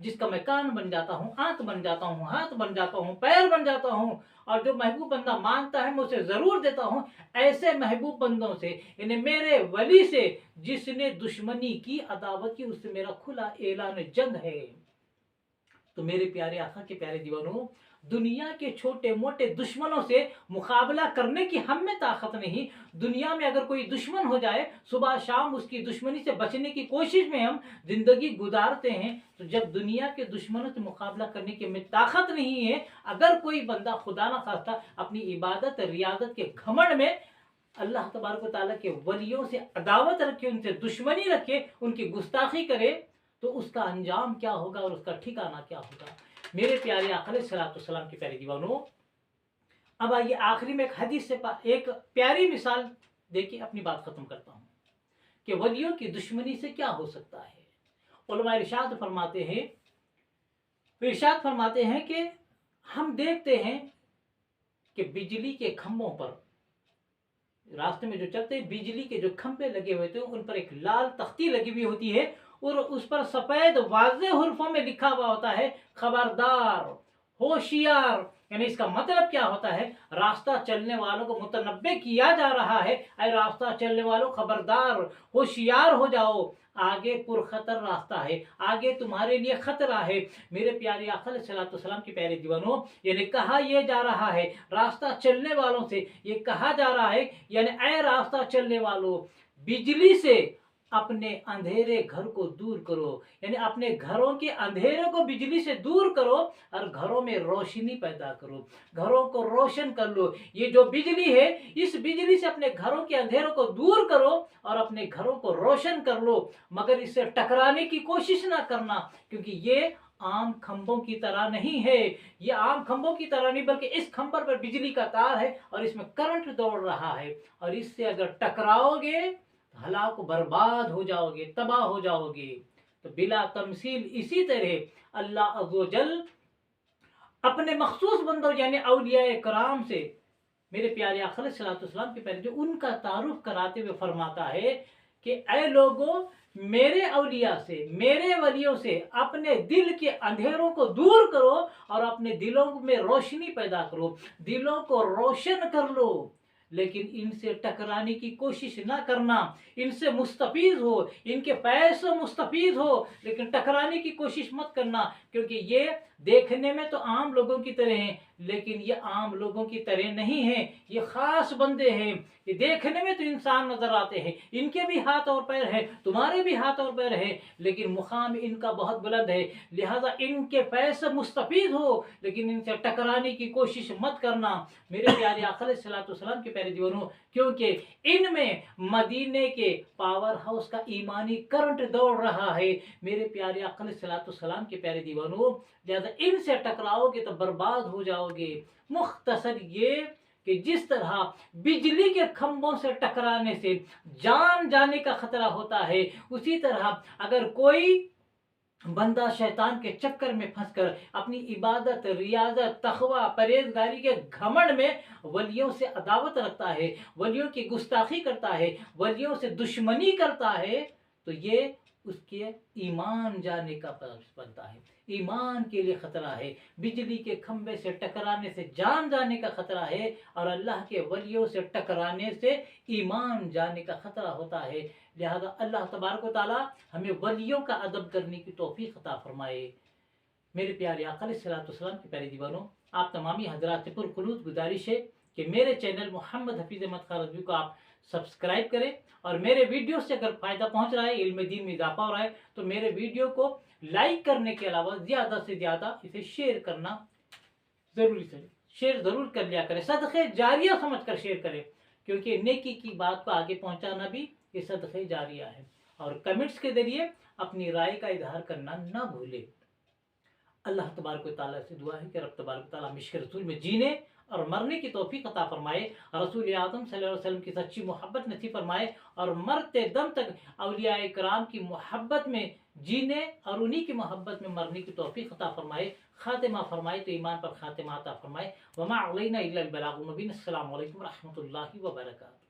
جس کا میں کان بن جاتا ہوں، آنکھ بن جاتا ہوں، ہاتھ بن جاتا ہوں، پیر بن جاتا ہوں، اور جو محبوب بندہ مانگتا ہے میں اسے ضرور دیتا ہوں۔ ایسے محبوب بندوں سے یعنی میرے ولی سے جس نے دشمنی کی، عداوت کی، اس سے میرا کھلا اعلان جنگ ہے۔ تو میرے پیارے آقا کے پیارے دیوانوں، دنیا کے چھوٹے موٹے دشمنوں سے مقابلہ کرنے کی ہم میں طاقت نہیں۔ دنیا میں اگر کوئی دشمن ہو جائے، صبح شام اس کی دشمنی سے بچنے کی کوشش میں ہم زندگی گزارتے ہیں، تو جب دنیا کے دشمنوں سے مقابلہ کرنے کی ہمیں طاقت نہیں ہے، اگر کوئی بندہ خدا نہ خواستہ اپنی عبادت ریاضت کے گھمنڈ میں اللہ تبارک و تعالیٰ کے ولیوں سے عداوت رکھے، ان سے دشمنی رکھے، ان کی گستاخی کرے، تو اس کا انجام کیا ہوگا اور اس کا ٹھکانہ کیا ہوگا۔ میرے پیارے آقا علیہ الصلوۃ والسلام کے پیارے دیوانوں، اب آئیے آخری میں ایک حدیث سے ایک پیاری مثال دے کے اپنی بات ختم کرتا ہوں کہ ولیوں کی دشمنی سے کیا ہو سکتا ہے۔ علماء ارشاد فرماتے ہیں کہ ہم دیکھتے ہیں کہ بجلی کے کھمبوں پر، راستے میں جو چلتے ہیں، بجلی کے جو کھمبے لگے ہوئے تھے، ان پر ایک لال تختی لگی ہوئی ہوتی ہے، اور اس پر سفید واضح حروفوں میں لکھا ہوا ہوتا ہے، خبردار، ہوشیار۔ یعنی اس کا مطلب کیا ہوتا ہے؟ راستہ چلنے والوں کو متنبع کیا جا رہا ہے، اے راستہ چلنے والوں خبردار، ہوشیار ہو جاؤ، آگے پرخطر راستہ ہے، آگے تمہارے لیے خطرہ ہے۔ میرے پیارے آقا علیہ الصلوۃ والسلام کے پیارے دیوانوں، یعنی کہا یہ جا رہا ہے راستہ چلنے والوں سے، یہ کہا جا رہا ہے یعنی اے راستہ چلنے والوں، بجلی سے اپنے اندھیرے گھر کو دور کرو، یعنی اپنے گھروں کے اندھیرے کو بجلی سے دور کرو اور گھروں میں روشنی پیدا کرو، گھروں کو روشن کر لو۔ یہ جو بجلی ہے، اس بجلی سے اپنے گھروں کے اندھیروں کو دور کرو اور اپنے گھروں کو روشن کر لو، مگر اس سے ٹکرانے کی کوشش نہ کرنا، کیونکہ یہ عام کھمبوں کی طرح نہیں ہے، یہ عام کھمبوں کی طرح نہیں، بلکہ اس کھمبر پر بجلی کا تار ہے اور اس میں کرنٹ دوڑ رہا ہے، اور اس سے اگر ٹکراؤ گے ہلاک و برباد ہو جاؤ گے، تباہ ہو جاؤ گے۔ تو بلا تمثیل اسی طرح اللہ عز و جل اپنے مخصوص بندوں یعنی اولیاء کرام سے، میرے پیارے آقا علیہ الصلوۃ والسلام کے پہلے جو ان کا تعارف کراتے ہوئے فرماتا ہے کہ اے لوگوں، میرے اولیاء سے، میرے ولیوں سے اپنے دل کے اندھیروں کو دور کرو اور اپنے دلوں میں روشنی پیدا کرو، دلوں کو روشن کر لو، لیکن ان سے ٹکرانے کی کوشش نہ کرنا، ان سے مستفیض ہو، ان کے فیض سے مستفیض ہو، لیکن ٹکرانے کی کوشش مت کرنا، کیونکہ یہ دیکھنے میں تو عام لوگوں کی طرح ہیں، لیکن یہ عام لوگوں کی طرح نہیں ہیں، یہ خاص بندے ہیں۔ یہ دیکھنے میں تو انسان نظر آتے ہیں، ان کے بھی ہاتھ اور پیر ہیں، تمہارے بھی ہاتھ اور پیر ہیں، لیکن مقام ان کا بہت بلند ہے، لہذا ان کے فیض سے مستفیض ہو، لیکن ان سے ٹکرانے کی کوشش مت کرنا۔ میرے پیارے آقا علیہ الصلوۃ والسلام کے پیارے دیوانوں، کیونکہ ان میں مدینے کے پاور ہاؤس کا ایمانی کرنٹ دوڑ رہا ہے، میرے پیارے آقا علیہ الصلوۃ والسلام کے پیارے دیوانوں، لہذا ان سے ٹکراؤ گے تو برباد ہو جاؤ گے۔ مختصر یہ کہ جس طرح بجلی کے کھمبوں سے ٹکرانے سے جان جانے کا خطرہ ہوتا ہے، اسی طرح اگر کوئی بندہ شیطان کے چکر میں پھنس کر اپنی عبادت ریاضت تقوی پرہیزگاری کے گھمنڈ میں ولیوں سے عداوت رکھتا ہے، ولیوں کی گستاخی کرتا ہے، ولیوں سے دشمنی کرتا ہے، تو یہ اس کے ایمان جانے کا باعث بنتا ہے، ایمان کے لیے خطرہ ہے، بجلی کے کھمبے سے ٹکرانے سے جان جانے کا خطرہ ہے، اور اللہ کے ولیوں سے ٹکرانے سے ایمان جانے کا خطرہ ہوتا ہے۔ لہذا اللہ تبارک و تعالی ہمیں ولیوں کا ادب کرنے کی توفیق عطا فرمائے۔ میرے پیارے آقا علیہ الصلوۃ والسلام کے پیارے دیوانوں، آپ تمامی حضرات سے پرخلوص گزارش ہے کہ میرے چینل محمد حفیظ احمد خان رضوی کو آپ سبسکرائب کریں، اور میرے ویڈیو سے اگر فائدہ پہنچ رہا ہے، علم دین میں اضافہ ہو رہا ہے، تو میرے ویڈیو کو لائک کرنے کے علاوہ زیادہ سے زیادہ اسے شیئر کرنا شیئر ضرور کر لیا کریں، صدقہ جاریہ سمجھ کر شیئر کریں، کیونکہ نیکی کی بات کو آگے پہنچانا بھی یہ صدقہ جاریہ ہے۔ اور کمنٹس کے ذریعے اپنی رائے کا اظہار کرنا نہ بھولے۔ اللہ تبارک و تعالیٰ سے دعا ہے کہ رب تبارک و تعالیٰ مشک رسول میں جینے اور مرنے کی توفیق عطا فرمائے، رسول اعظم صلی اللہ علیہ وسلم کی سچی محبت نصیب فرمائے، اور مرتے دم تک اولیاء کرام کی محبت میں جینے اور انہی کی محبت میں مرنے کی توفیق عطا فرمائے، خاتمہ فرمائے تو ایمان پر خاتمہ عطا فرمائے۔ وما علینا الا البلاغ المبین۔ السلام علیکم ورحمۃ اللہ وبرکاتہ۔